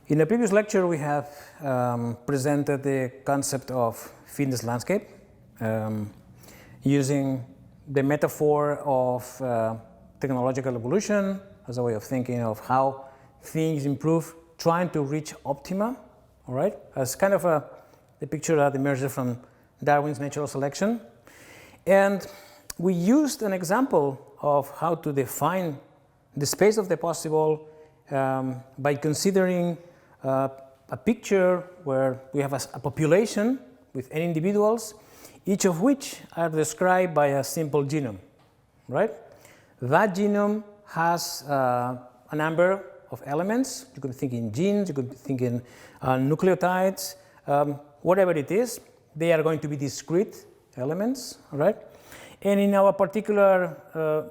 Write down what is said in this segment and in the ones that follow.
In a previous lecture, we have presented the concept of fitness landscape using the metaphor of technological evolution as a way of thinking of how things improve, trying to reach optima, all right, as kind of the picture that emerges from Darwin's natural selection. And we used an example of how to define the space of the possible by considering a picture where we have a population with n individuals, each of which are described by a simple genome, right? That genome has a number of elements. You could think in genes, you could think in nucleotides, whatever it is, they are going to be discrete elements, right? And in our particular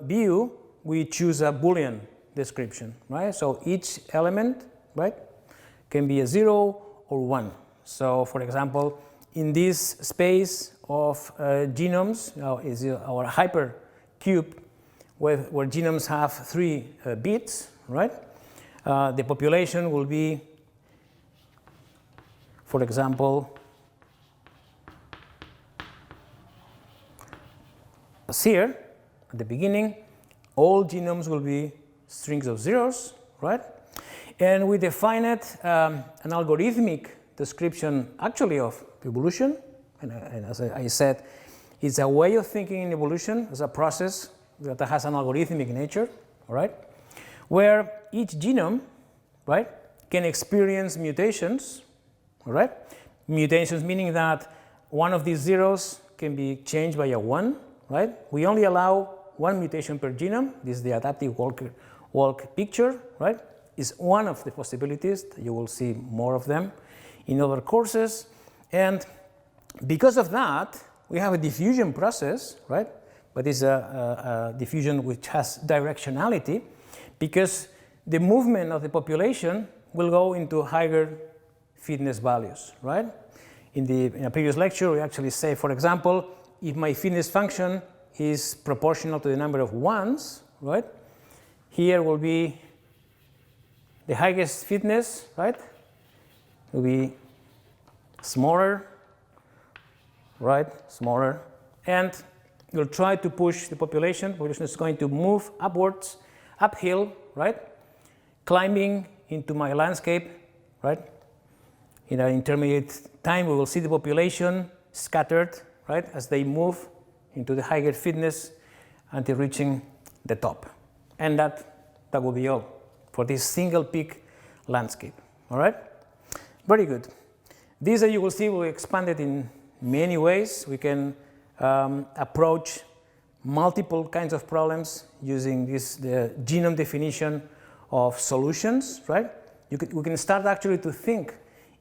view, we choose a Boolean description, right? So each element, right, can be a 0 or 1. So, for example, in this space of genomes, is our hypercube, where genomes have 3 bits, right? The population will be, for example, as here at the beginning, all genomes will be strings of zeros, right? And we define it an algorithmic description actually of evolution. And as I said, it's a way of thinking in evolution as a process that has an algorithmic nature, all right? Where each genome, right, can experience mutations, all right? Mutations meaning that one of these zeros can be changed by a 1, right? We only allow 1 mutation per genome. This is the adaptive walk picture, right? Is one of the possibilities. You will see more of them in other courses. And because of that, we have a diffusion process, right? But it's a diffusion which has directionality, because the movement of the population will go into higher fitness values, right? In a previous lecture, we actually say, for example, if my fitness function is proportional to the number of ones, right? Here will be the highest fitness, right? Will be smaller, right? Smaller. And we'll try to push the population. The population is going to move upwards, uphill, right? Climbing into my landscape, right? In an intermediate time, we will see the population scattered, right? As they move into the higher fitness until reaching the top. And that will be all for this single peak landscape, all right? Very good. These, as you will see, will be expanded in many ways. We can approach multiple kinds of problems using the genome definition of solutions, right? We can start actually to think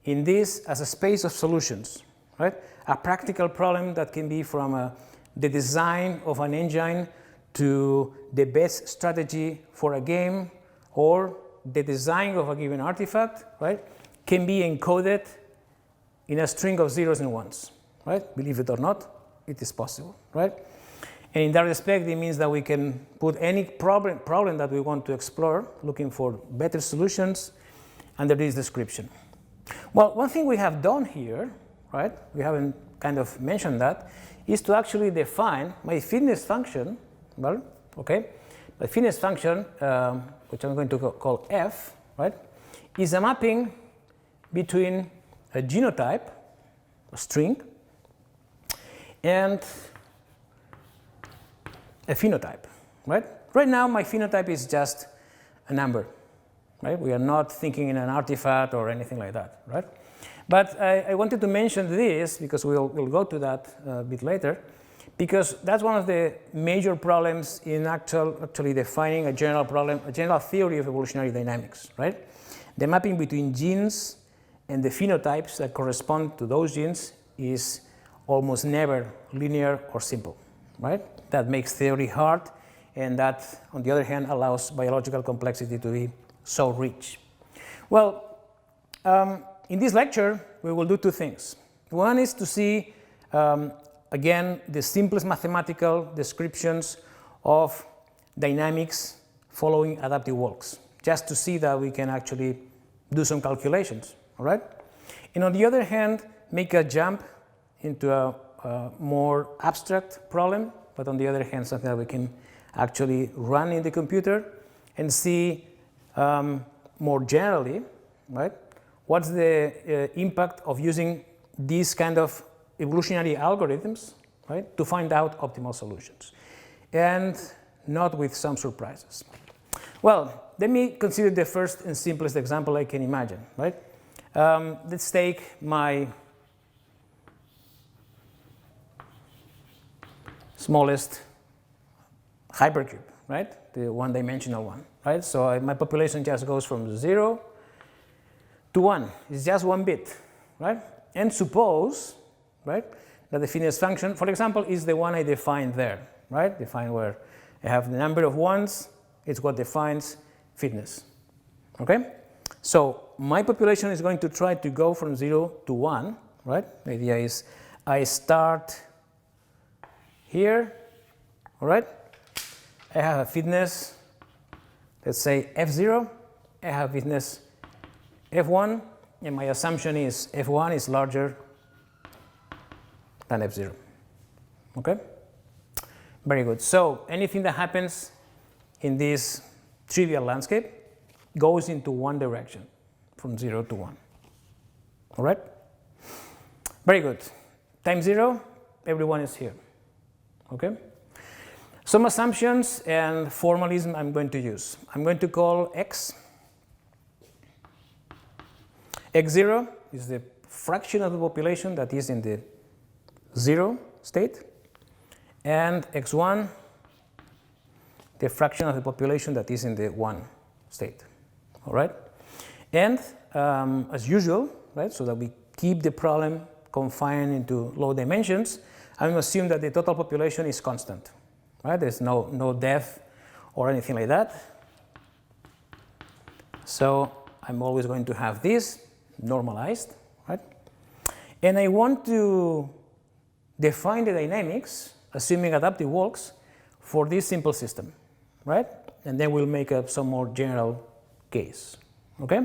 in this as a space of solutions, right? A practical problem that can be from the design of an engine to the best strategy for a game, or the design of a given artifact, right, can be encoded in a string of zeros and ones, right? Believe it or not, it is possible, right? And in that respect, it means that we can put any problem that we want to explore, looking for better solutions, under this description. Well, one thing we have done here, right, we haven't kind of mentioned that, is to actually define my fitness function, well, okay, the fitness function, which I'm going to call f, right, is a mapping between a genotype, a string, and a phenotype, right? Right now, my phenotype is just a number, right? We are not thinking in an artifact or anything like that, right? But I wanted to mention this because we'll go to that a bit later, because that's one of the major problems in actually defining a general problem, a general theory of evolutionary dynamics, right? The mapping between genes and the phenotypes that correspond to those genes is almost never linear or simple, right? That makes theory hard, and that, on the other hand, allows biological complexity to be so rich. Well, in this lecture, we will do 2 things. One is to see again, the simplest mathematical descriptions of dynamics following adaptive walks, just to see that we can actually do some calculations, all right? And on the other hand, make a jump into a more abstract problem, but on the other hand, something that we can actually run in the computer and see more generally, right? What's the impact of using these kind of evolutionary algorithms, right, to find out optimal solutions, and not with some surprises. Well, let me consider the first and simplest example I can imagine, right? Let's take my smallest hypercube, right? The one-dimensional one, right? So my population just goes from 0 to 1. It's just one bit, right? And suppose, right, that the fitness function, for example, is the one I defined there, right? Define where I have the number of ones, it's what defines fitness, okay? So my population is going to try to go from 0 to 1, right? The idea is I start here, all right? I have a fitness, let's say F0, I have fitness F1, and my assumption is F1 is larger than F0, okay? Very good. So anything that happens in this trivial landscape goes into one direction, from 0 to 1, all right? Very good. Time 0, everyone is here, okay? Some assumptions and formalism I'm going to use. I'm going to call X. X0 is the fraction of the population that is in the 0 state, and X1, the fraction of the population that is in the 1 state, all right? And as usual, right, so that we keep the problem confined into low dimensions, I'm going to assume that the total population is constant, right? There's no death or anything like that. So I'm always going to have this normalized, right? And I want to define the dynamics, assuming adaptive walks, for this simple system, right? And then we'll make up some more general case, okay?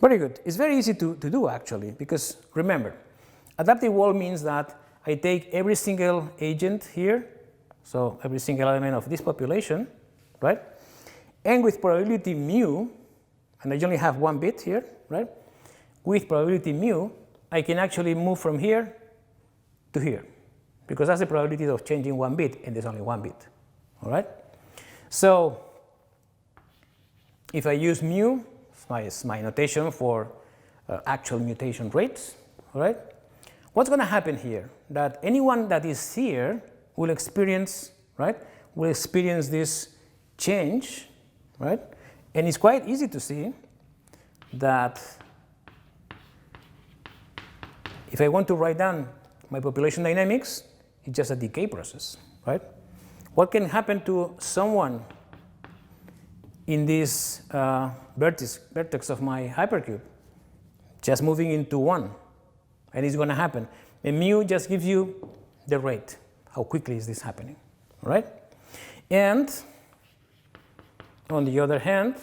Very good. It's very easy to do, actually, because remember, adaptive wall means that I take every single agent here, so every single element of this population, right? And with probability mu, and I only have one bit here, right? With probability mu, I can actually move from here to here, because that's the probability of changing one bit, and there's only one bit, all right? So if I use mu, it's my notation for actual mutation rates, all right? What's going to happen here? That anyone that is here will experience, right? Will experience this change, right? And it's quite easy to see that if I want to write down my population dynamics, it's just a decay process, right? What can happen to someone in this vertex of my hypercube? Just moving into 1, and it's going to happen. And mu just gives you the rate. How quickly is this happening, right? And on the other hand,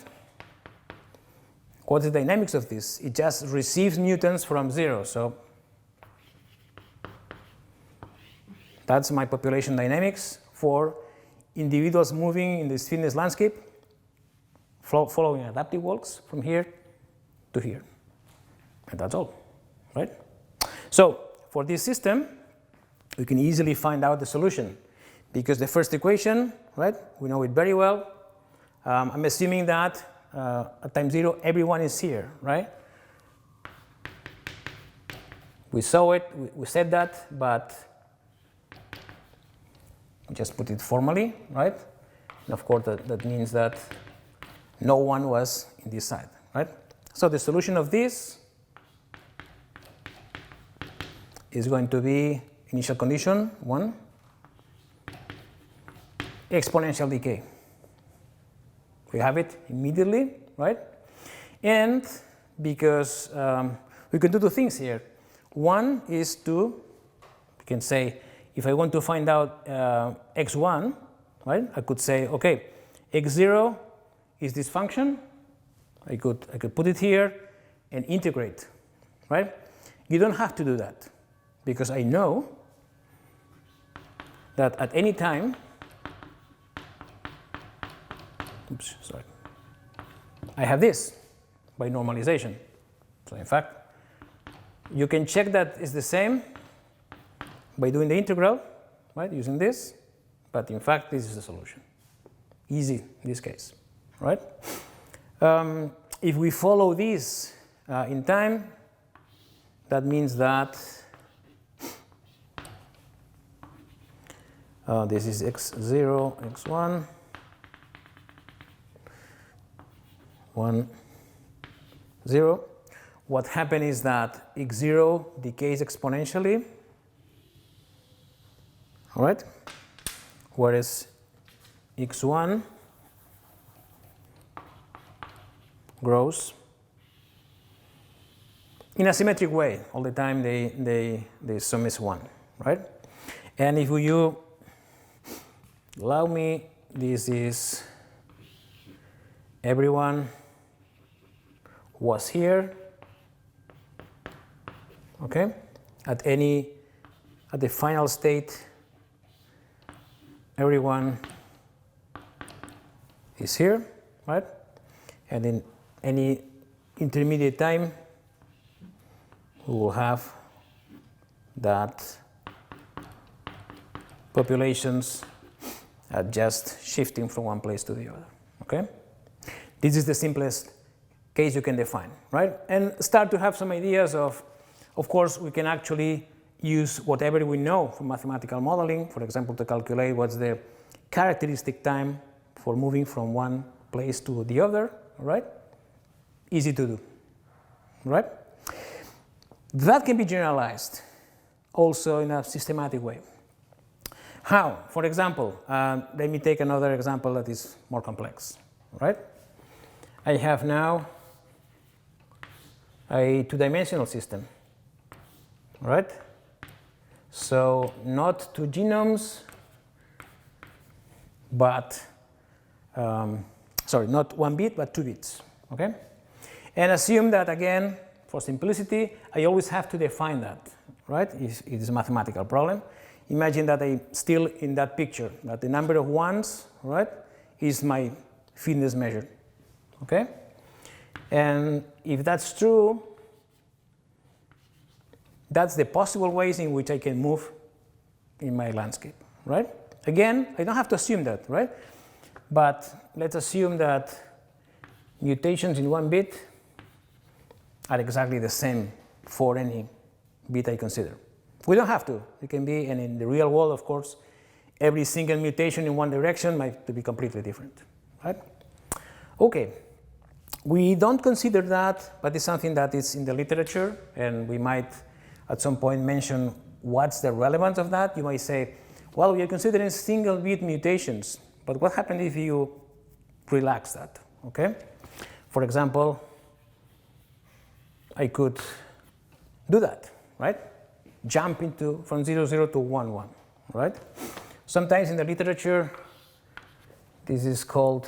what's the dynamics of this? It just receives mutants from 0. So that's my population dynamics for individuals moving in this fitness landscape, following adaptive walks from here to here. And that's all, right? So for this system, we can easily find out the solution, because the first equation, right, we know it very well. I'm assuming that at time 0, everyone is here, right? We saw it, we said that, but just put it formally, right? And of course, that means that no one was in this side, right? So the solution of this is going to be initial condition 1, exponential decay. We have it immediately, right? And because we can do two things here. One is to, we can say, if I want to find out x1, right, I could say, okay, x0 is this function, I could put it here and integrate, right? You don't have to do that because I know that at any time, oops, sorry, I have this by normalization. So in fact, you can check that it's the same by doing the integral, right, using this, but in fact, this is the solution. Easy in this case, right? If we follow this in time, that means that this is x0, x1, 1, 0. What happened is that x0 decays exponentially, all right? Whereas x1 grows in a symmetric way. All the time the sum is 1, right? And if you allow me, this is everyone was here, okay? At the final state, everyone is here, right? And in any intermediate time, we will have that populations are just shifting from one place to the other, okay? This is the simplest case you can define, right? And start to have some ideas of course, we can actually use whatever we know from mathematical modeling, for example, to calculate what's the characteristic time for moving from one place to the other, right? Easy to do, right? That can be generalized also in a systematic way. How? For example, let me take another example that is more complex, right? I have now a two-dimensional system, right? So not two genomes, but, sorry, not 1 bit, but 2 bits, okay? And assume that, again, for simplicity, I always have to define that, right? It is a mathematical problem. Imagine that I'm still in that picture, that the number of ones, right, is my fitness measure, okay? And if that's true, that's the possible ways in which I can move in my landscape, right? Again, I don't have to assume that, right? But let's assume that mutations in 1 bit are exactly the same for any bit I consider. We don't have to. It can be, and in the real world, of course, every single mutation in one direction might be completely different, right? Okay. We don't consider that, but it's something that is in the literature, and we might at some point mention what's the relevance of that. You might say, well, we are considering single bit mutations, but what happens if you relax that, okay? For example, I could do that, right? Jump from 0, 0 to 1, 1, right? Sometimes in the literature, this is called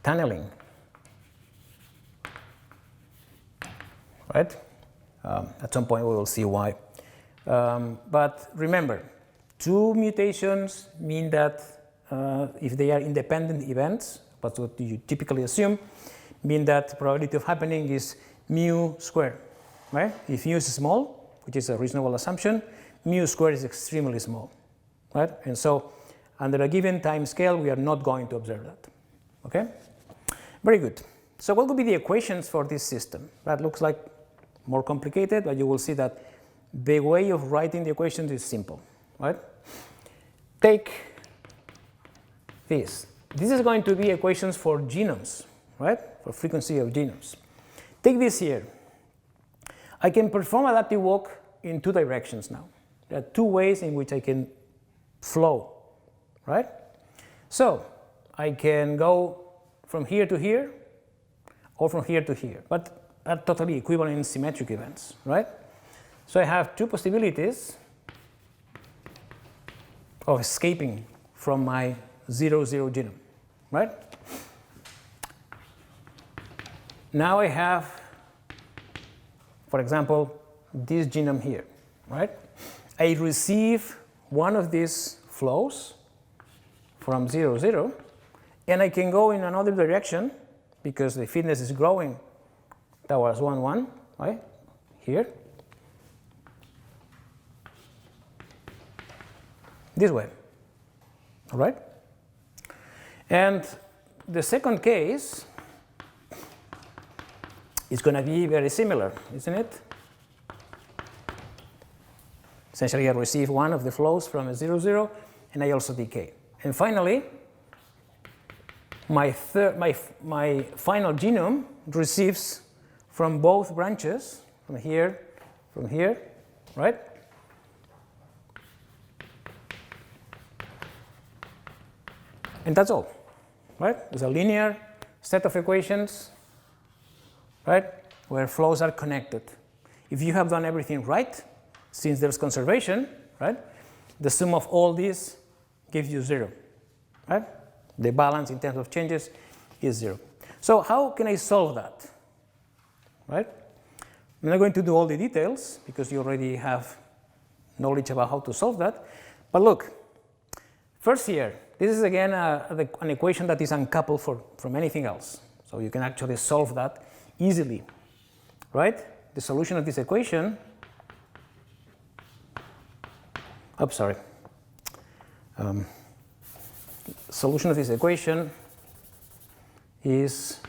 tunneling, right? At some point we will see why. But remember, 2 mutations mean that if they are independent events, that's what you typically assume, mean that the probability of happening is mu squared, right? If mu is small, which is a reasonable assumption, mu squared is extremely small, right? And so under a given time scale, we are not going to observe that, okay? Very good. So what would be the equations for this system? That looks like more complicated, but you will see that the way of writing the equations is simple, right? Take this. This is going to be equations for genomes, right? For frequency of genomes. Take this here. I can perform adaptive walk in 2 directions now. There are 2 ways in which I can flow, right? So I can go from here to here, or from here to here, but are totally equivalent symmetric events, right? So I have 2 possibilities of escaping from my 0, 0 genome, right? now I have, for example, this genome here, right? I receive one of these flows from 0, 0, and I can go in another direction because the fitness is growing towards 1, 1, right? Here. This way, all right? And the second case is going to be very similar, isn't it? Essentially, I receive one of the flows from a 0, 0, and I also decay. And finally, my final genome receives from both branches, from here, right? And that's all, right? It's a linear set of equations, right, where flows are connected. If you have done everything right, since there's conservation, right, the sum of all these gives you 0, right? The balance in terms of changes is 0. So how can I solve that, right? I'm not going to do all the details because you already have knowledge about how to solve that. But look, first here, this is again an equation that is uncoupled from anything else. So you can actually solve that easily, right? The solution of this equation, solution of this equation is,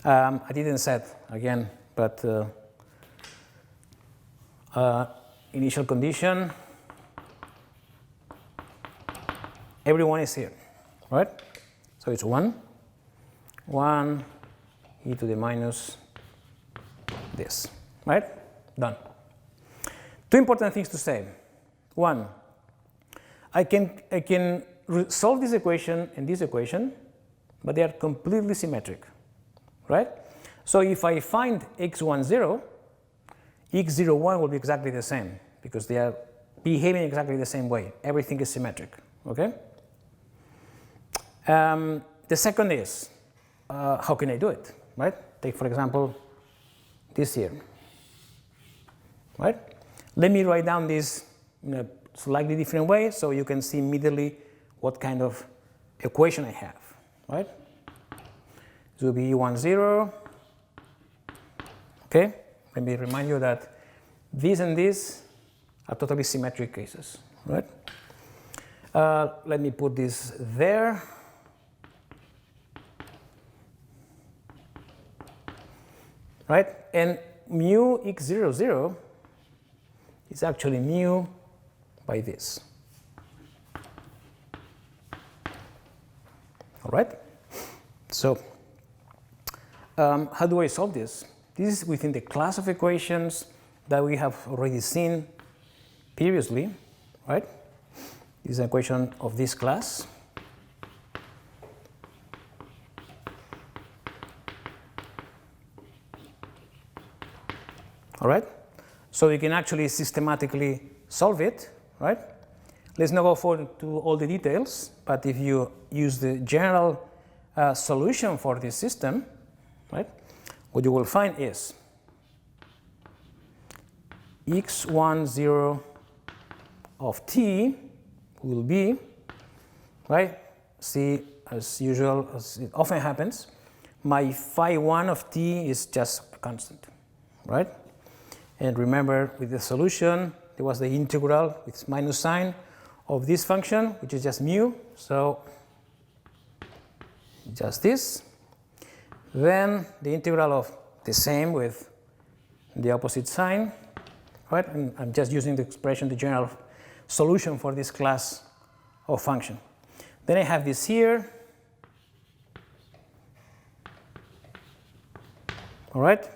I didn't say it again, but initial condition, everyone is here, right? So it's 1 e to the minus this, right? Done. Two important things to say. One, I can solve this equation and this equation, but they are completely symmetric, right? So if I find x10, x01 will be exactly the same because they are behaving exactly the same way. Everything is symmetric, okay? The second is, how can I do it, right? Take, for example, this here, right? Let me write down this in a slightly different way so you can see immediately what kind of equation I have, right? This will be 1, 0. Okay, let me remind you that this and this are totally symmetric cases, right? Let me put this there. Right? And mu x00 is actually mu by this. All right? So, how do I solve this? This is within the class of equations that we have already seen previously, right? This is an equation of this class. All right? So you can actually systematically solve it, right? Let's not go to all the details, but if you use the general solution for this system, right, what you will find is x10 of t will be, right, see, as usual, as it often happens, my phi1 of t is just a constant, right? And remember, with the solution, there was the integral with minus sign of this function, which is just mu, so just this. Then the integral of the same with the opposite sign, right? And I'm just using the expression, the general solution for this class of function. Then I have this here, all right?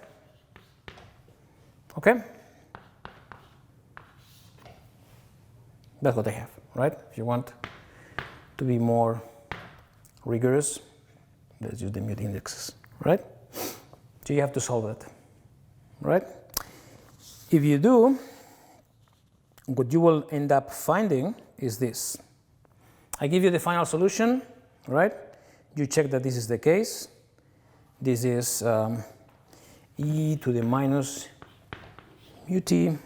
Okay? That's what I have, right? If you want to be more rigorous, let's use the mute indexes, right? So you have to solve that, right? If you do, what you will end up finding is this. I give you the final solution, right? you check that this is the case. This is e to the minus mu t,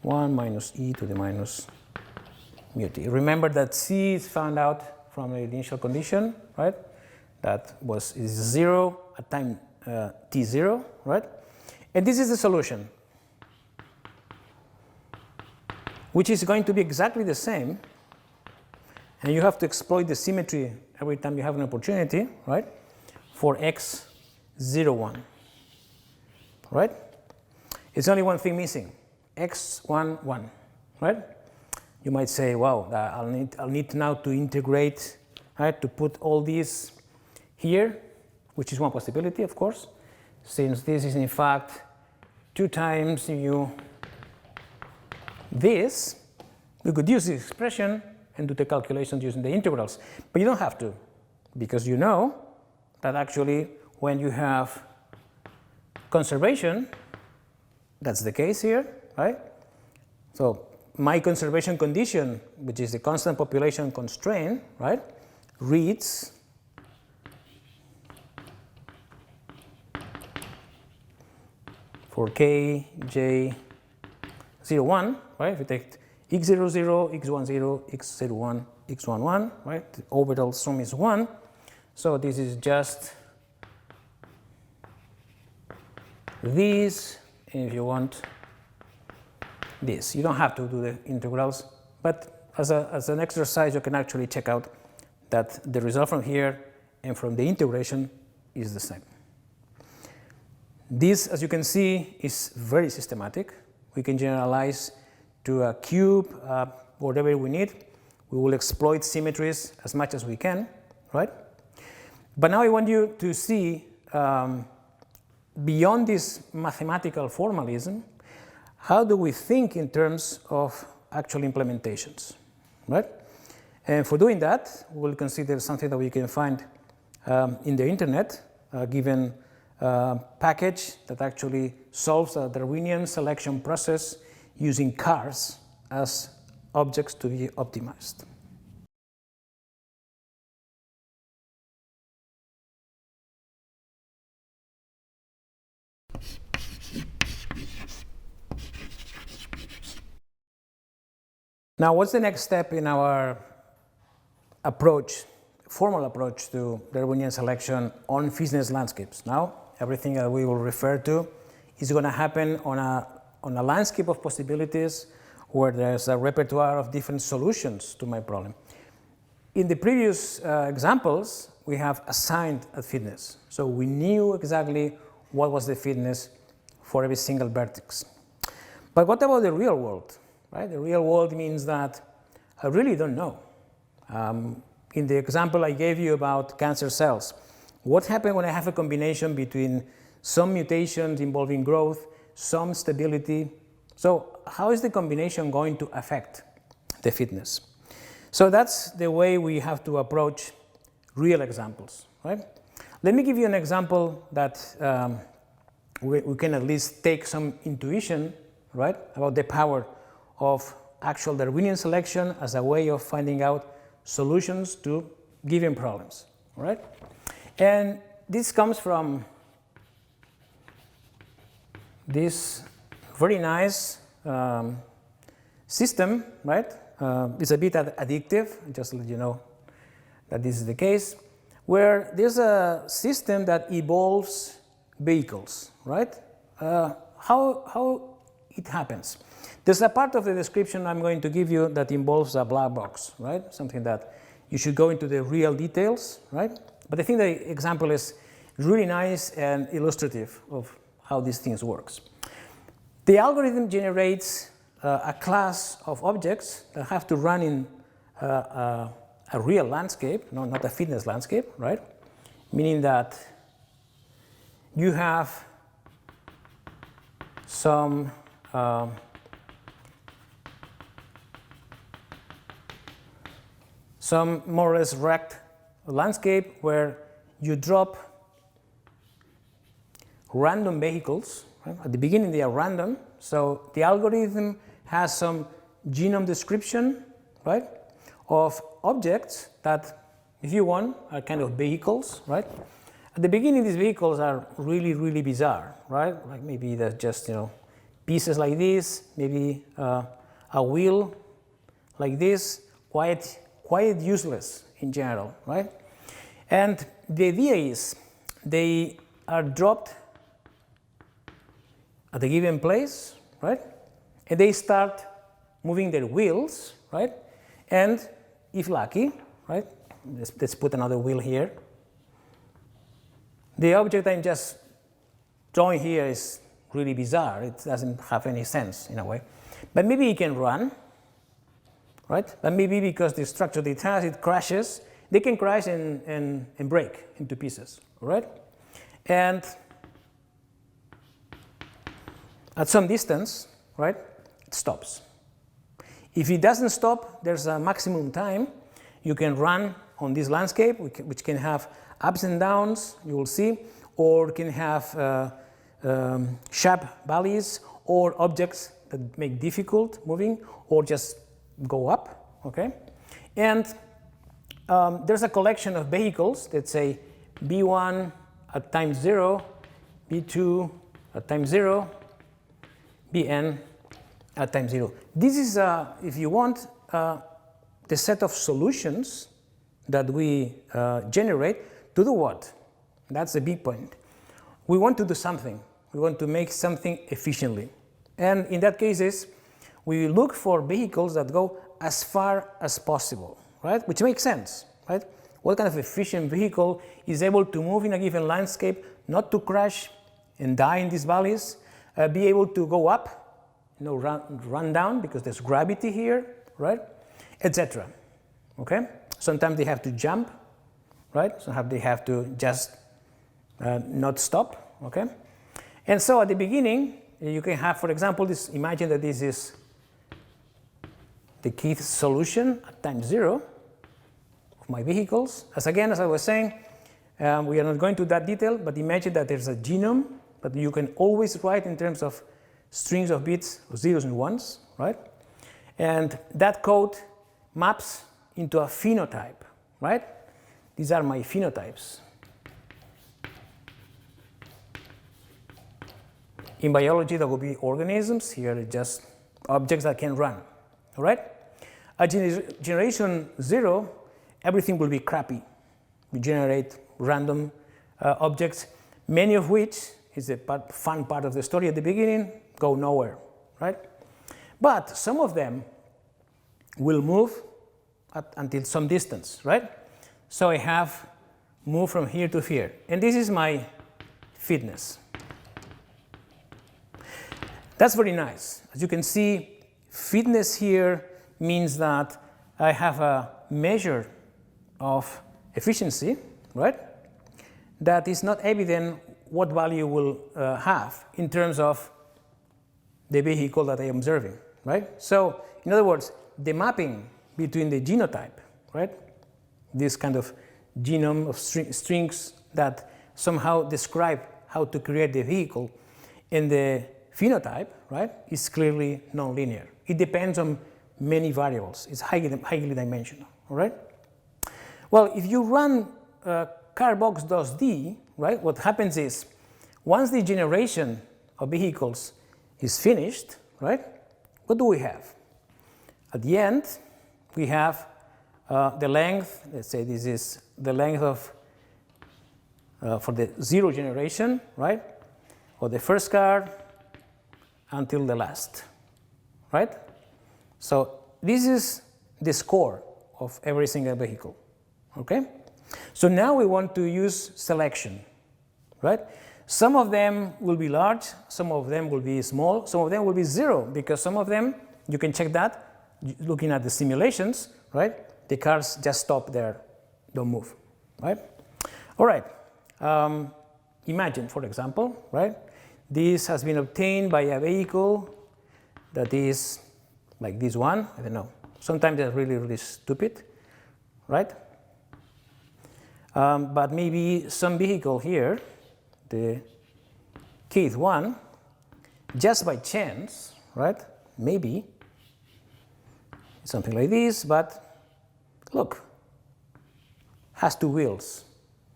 1 minus e to the minus mu t. Remember that c is found out from the initial condition, right? That is 0 at time t0, right? And this is the solution, which is going to be exactly the same. And you have to exploit the symmetry every time you have an opportunity, right? For x 0, 1, right? It's only one thing missing, x 1, 1, right? You might say, wow, I'll need now to integrate, right? To put all these here, which is one possibility, of course, since this is in fact 2 times mu this. We could use this expression and do the calculations using the integrals, but you don't have to, because you know that actually when you have conservation, that's the case here, right? So my conservation condition, which is the constant population constraint, right, reads for k, j, 0, 1, right? If you take x0, 0, x1, 0, x0, 1, x1, 1, right? The orbital sum is 1. So this is just this, and if you want this. You don't have to do the integrals, but as an exercise, you can actually check out that the result from here and from the integration is the same. This, as you can see, is very systematic. We can generalize to a cube, whatever we need. We will exploit symmetries as much as we can, right? But now I want you to see beyond this mathematical formalism, how do we think in terms of actual implementations, right? And for doing that, we'll consider something that we can find in the internet, given package that actually solves a Darwinian selection process using cars as objects to be optimized. Now, what's the next step in our approach, formal approach to Darwinian selection on fitness landscapes? Now, everything that we will refer to is going to happen on a landscape of possibilities where there's a repertoire of different solutions to my problem. In the previous examples, we have assigned a fitness. So we knew exactly what was the fitness for every single vertex. But what about the real world? Right? The real world means that I really don't know. In the example I gave you about cancer cells, what happens when I have a combination between some mutations involving growth, some stability? So how is the combination going to affect the fitness? So that's the way we have to approach real examples, right? Let me give you an example that we can at least take some intuition, right, about the power of actual Darwinian selection as a way of finding out solutions to given problems, all right? And this comes from this very nice system, right? It's a bit addictive, just to let you know that this is the case, where there's a system that evolves vehicles, right? How it happens. There's a part of the description I'm going to give you that involves a black box, right? Something that you should go into the real details, right? But I think the example is really nice and illustrative of how these things works. The algorithm generates a class of objects that have to run in a real landscape, not a fitness landscape, right? Meaning that you have some more or less rect landscape where you drop random vehicles. Right? At the beginning they are random, so the algorithm has some genome description, right, of objects that if you want, are kind of vehicles, right? At the beginning, these vehicles are really, really bizarre, right? Like maybe they're just, you know, pieces like this, maybe a wheel like this, quite useless in general, right? And the idea is they are dropped at a given place, right? And they start moving their wheels, right? And if lucky, right? Let's put another wheel here. The object I'm just drawing here is really bizarre. It doesn't have any sense in a way. But maybe it can run, right? But maybe because the structure it has, it crashes. They can crash and break into pieces, right? And at some distance, right, it stops. If it doesn't stop, there's a maximum time you can run on this landscape, which can have ups and downs, you will see, or can have sharp valleys or objects that make difficult moving, or just go up, okay? And there's a collection of vehicles that say B1 at time 0, B2 at time 0, Bn at time 0. This is, if you want, the set of solutions that we generate to do what? That's the big point. We want to do something. We want to make something efficiently. And in that case, we look for vehicles that go as far as possible, right? Which makes sense, right? What kind of efficient vehicle is able to move in a given landscape, not to crash and die in these valleys, be able to go up, you know, run down because there's gravity here, right? Etc. Okay? Sometimes they have to jump, right? Sometimes they have to just not stop, okay? And so at the beginning, you can have, for example, this. Imagine that this is the kith solution at time 0 of my vehicles. As I was saying, we are not going to that detail, but imagine that there's a genome that you can always write in terms of strings of bits, of zeros and ones, right? And that code maps into a phenotype, right? These are my phenotypes. In biology, that will be organisms. Here are just objects that can run, all right? At generation 0, everything will be crappy. We generate random objects, many of which is the fun part of the story at the beginning, go nowhere, right? But some of them will move until some distance, right? So I have moved from here to here. And this is my fitness. That's very nice. As you can see, fitness here means that I have a measure of efficiency, right? That is not evident what value will have in terms of the vehicle that I am observing, right? So, in other words, the mapping between the genotype, right? This kind of genome of strings that somehow describe how to create the vehicle, and the phenotype, right, is clearly nonlinear. It depends on many variables. It's highly dimensional, all right? Well, if you run carbox.d, right, what happens is once the generation of vehicles is finished, right, what do we have? At the end, we have the length, let's say this is the length of, for the 0 generation, right, or the first car until the last, right? So this is the score of every single vehicle, okay? So now we want to use selection, right? Some of them will be large, some of them will be small, some of them will be 0, because some of them, you can check that, looking at the simulations, right? The cars just stop there, don't move, right? All right, imagine, for example, right? This has been obtained by a vehicle that is like this one, I don't know. Sometimes they're really, really stupid, right? But maybe some vehicle here, the kith one, just by chance, right? Maybe something like this, but look, has two wheels,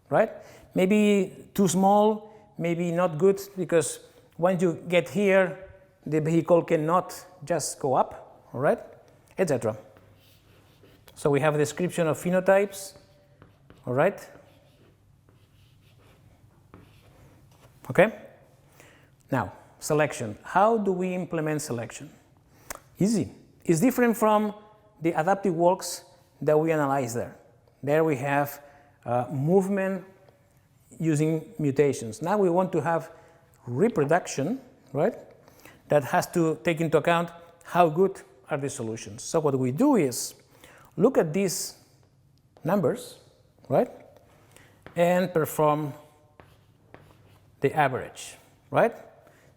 right? Maybe too small, maybe not good, because once you get here, the vehicle cannot just go up, all right, etc. So we have a description of phenotypes, all right? Okay? Now, selection. How do we implement selection? Easy. It's different from the adaptive works that we analyze there. There we have movement using mutations. Now we want to have reproduction, right? That has to take into account how good are the solutions. So what we do is look at these numbers, right? And perform the average, right?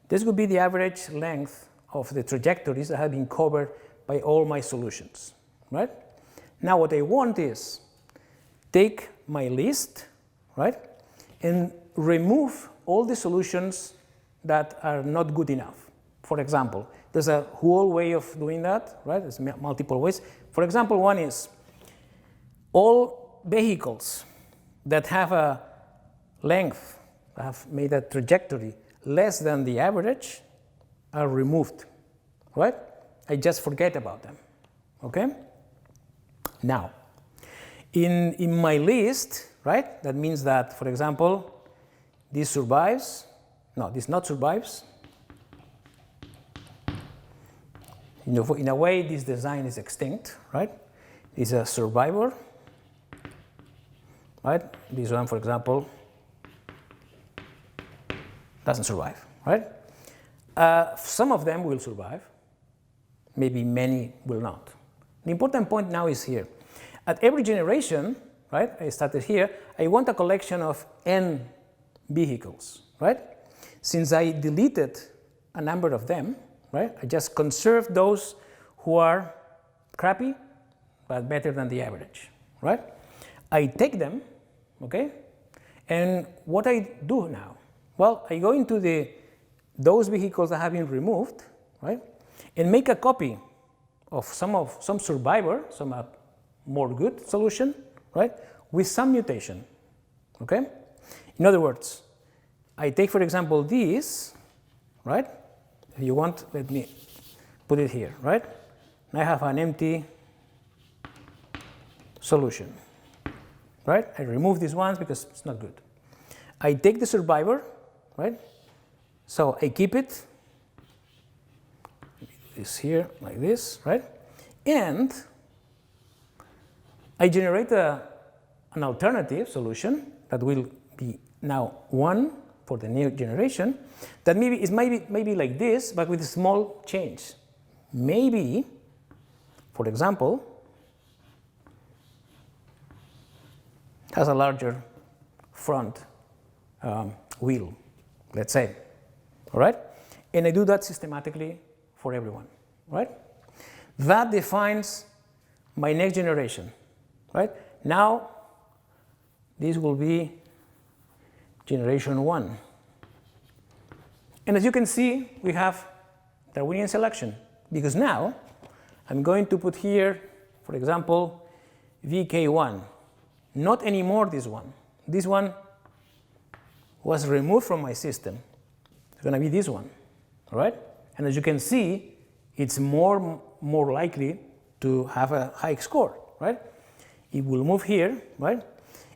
This would be the average length of the trajectories that have been covered by all my solutions, right? Now what I want is take my list, right? And remove all the solutions that are not good enough. For example, there's a whole way of doing that, right? There's multiple ways. For example, one is all vehicles that have a length, have made a trajectory less than the average are removed, right? I just forget about them, okay? Now, in my list, right, that means that, for example, this survives, no, this not survives. In a way, this design is extinct, right? It's a survivor, right? This one, for example, doesn't survive, right? Some of them will survive, maybe many will not. The important point now is here. At every generation, right, I started here, I want a collection of n vehicles, right? Since I deleted a number of them, right, I just conserved those who are crappy, but better than the average, right? I take them, okay, and what I do now? Well, I go into those vehicles that have been removed, right, and make a copy of some survivor, some more good solution, right, with some mutation, okay? In other words, I take, for example, this, right? If you want, let me put it here, right? And I have an empty solution, right? I remove these ones because it's not good. I take the survivor, right? So I keep it, this here, like this, right? And I generate an alternative solution that will be now 1 for the new generation, that maybe is maybe like this, but with a small change. Maybe, for example, has a larger front wheel, let's say, all right? And I do that systematically for everyone, right? That defines my next generation, right? Now, this will be generation 1. And as you can see, we have Darwinian selection, because now I'm going to put here, for example, VK1. Not anymore this one. This one was removed from my system. It's going to be this one, all right? And as you can see, it's more likely to have a high score, right? It will move here, right?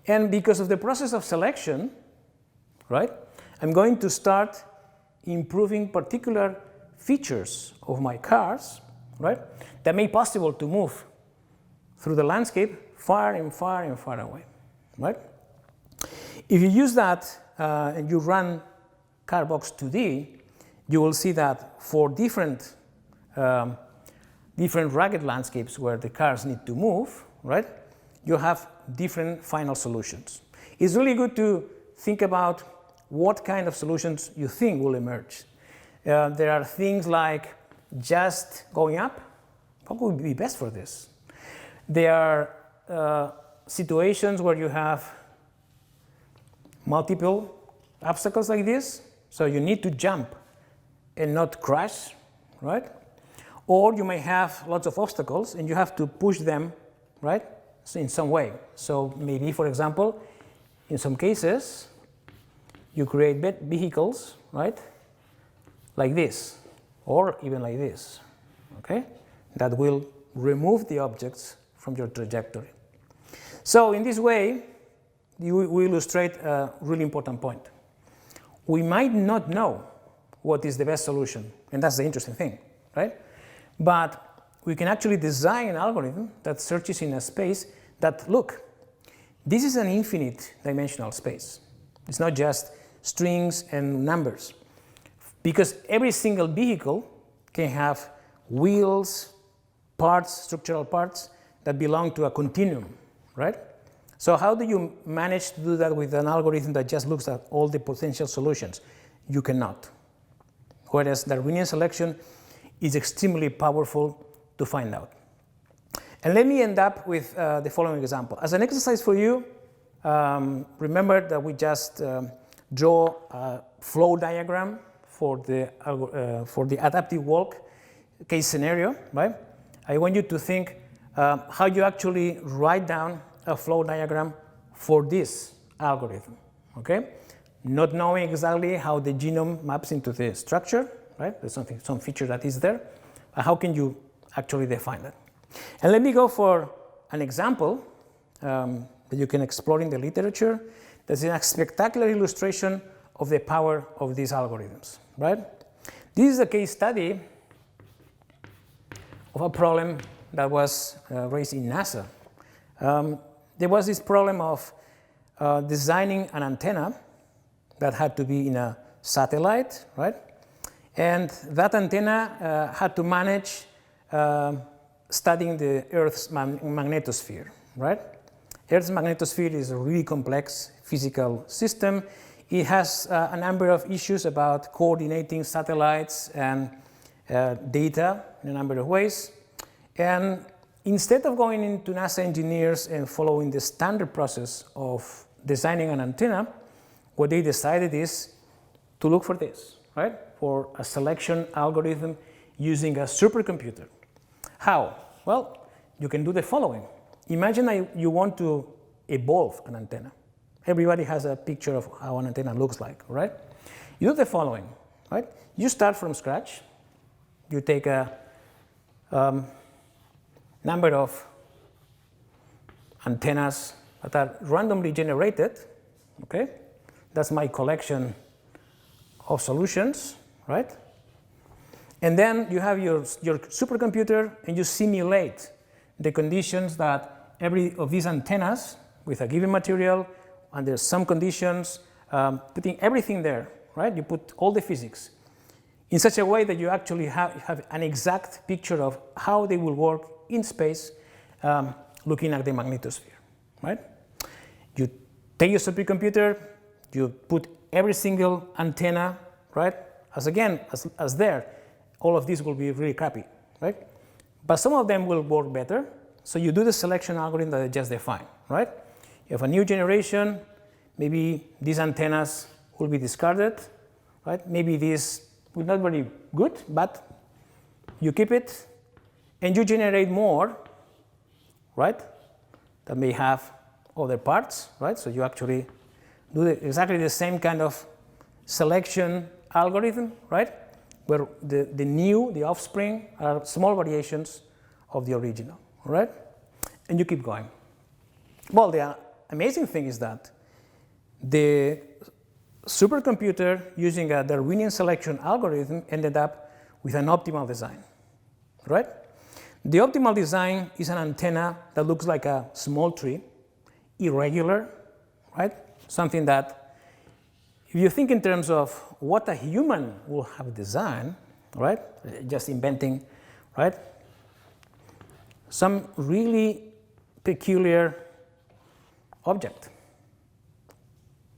And because of the process of selection, right, I'm going to start improving particular features of my cars, right, that make possible to move through the landscape far and far and far away, right? If you use that and you run CarBox 2D, you will see that for different rugged landscapes where the cars need to move, right, you have different final solutions. It's really good to think about what kind of solutions you think will emerge. There are things like just going up. What would be best for this? There are situations where you have multiple obstacles like this, so you need to jump and not crash, right? Or you may have lots of obstacles and you have to push them, right, in some way. So maybe, for example, in some cases, you create vehicles, right, like this, or even like this, okay, that will remove the objects from your trajectory. So in this way, we illustrate a really important point. We might not know what is the best solution, and that's the interesting thing, right? But we can actually design an algorithm that searches in a space that, look, this is an infinite dimensional space. It's not just strings and numbers, because every single vehicle can have wheels, parts, structural parts that belong to a continuum, right? So how do you manage to do that with an algorithm that just looks at all the potential solutions? You cannot. Whereas Darwinian selection is extremely powerful to find out. And let me end up with the following example. As an exercise for you, remember that we just draw a flow diagram for the adaptive walk case scenario, right? I want you to think how you actually write down a flow diagram for this algorithm, okay? Not knowing exactly how the genome maps into the structure, right? There's some feature that is there. But how can you actually define that? And let me go for an example that you can explore in the literature. That's a spectacular illustration of the power of these algorithms, right? This is a case study of a problem that was raised in NASA. There was this problem of designing an antenna that had to be in a satellite, right? And that antenna had to manage studying the Earth's magnetosphere, right? Earth's magnetosphere is a really complex physical system. It has a number of issues about coordinating satellites and data in a number of ways. And instead of going into NASA engineers and following the standard process of designing an antenna, what they decided is to look for this, right? For a selection algorithm using a supercomputer. How? Well, you can do the following. Imagine you want to evolve an antenna. Everybody has a picture of how an antenna looks like, right? You do the following, right? You start from scratch. You take a number of antennas that are randomly generated, okay? That's my collection of solutions, right? And then you have your supercomputer and you simulate the conditions that every of these antennas with a given material under some conditions, putting everything there, right? You put all the physics in such a way that you actually have an exact picture of how they will work in space looking at the magnetosphere, right? You take your supercomputer, you put every single antenna, right? As there, all of these will be really crappy, right? But some of them will work better. So you do the selection algorithm that I just defined, right? You have a new generation, maybe these antennas will be discarded, right? Maybe these will not be very good, but you keep it and you generate more, right? That may have other parts, right? So you actually do exactly the same kind of selection algorithm, right? Where the offspring are small variations of the original, right? And you keep going. Well, the amazing thing is that the supercomputer using a Darwinian selection algorithm ended up with an optimal design, right? The optimal design is an antenna that looks like a small tree, irregular, right? Something that, if you think in terms of what a human will have designed, right? Just inventing, right? Some really peculiar object.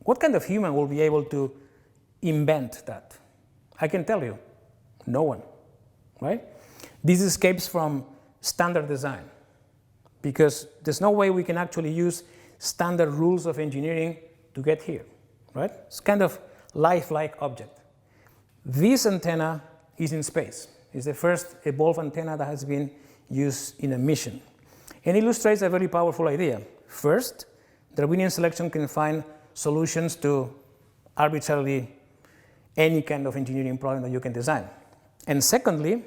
What kind of human will be able to invent that? I can tell you, no one, right? This escapes from standard design because there's no way we can actually use standard rules of engineering to get here, right? It's kind of lifelike object. This antenna is in space. It's the first evolved antenna that has been used in a mission. and illustrates a very powerful idea. First, Darwinian selection can find solutions to arbitrarily any kind of engineering problem that you can design. And secondly,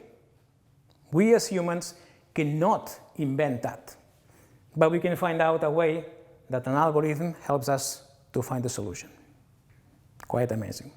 we as humans cannot invent that, but we can find out a way that an algorithm helps us to find the solution. Quite amazing.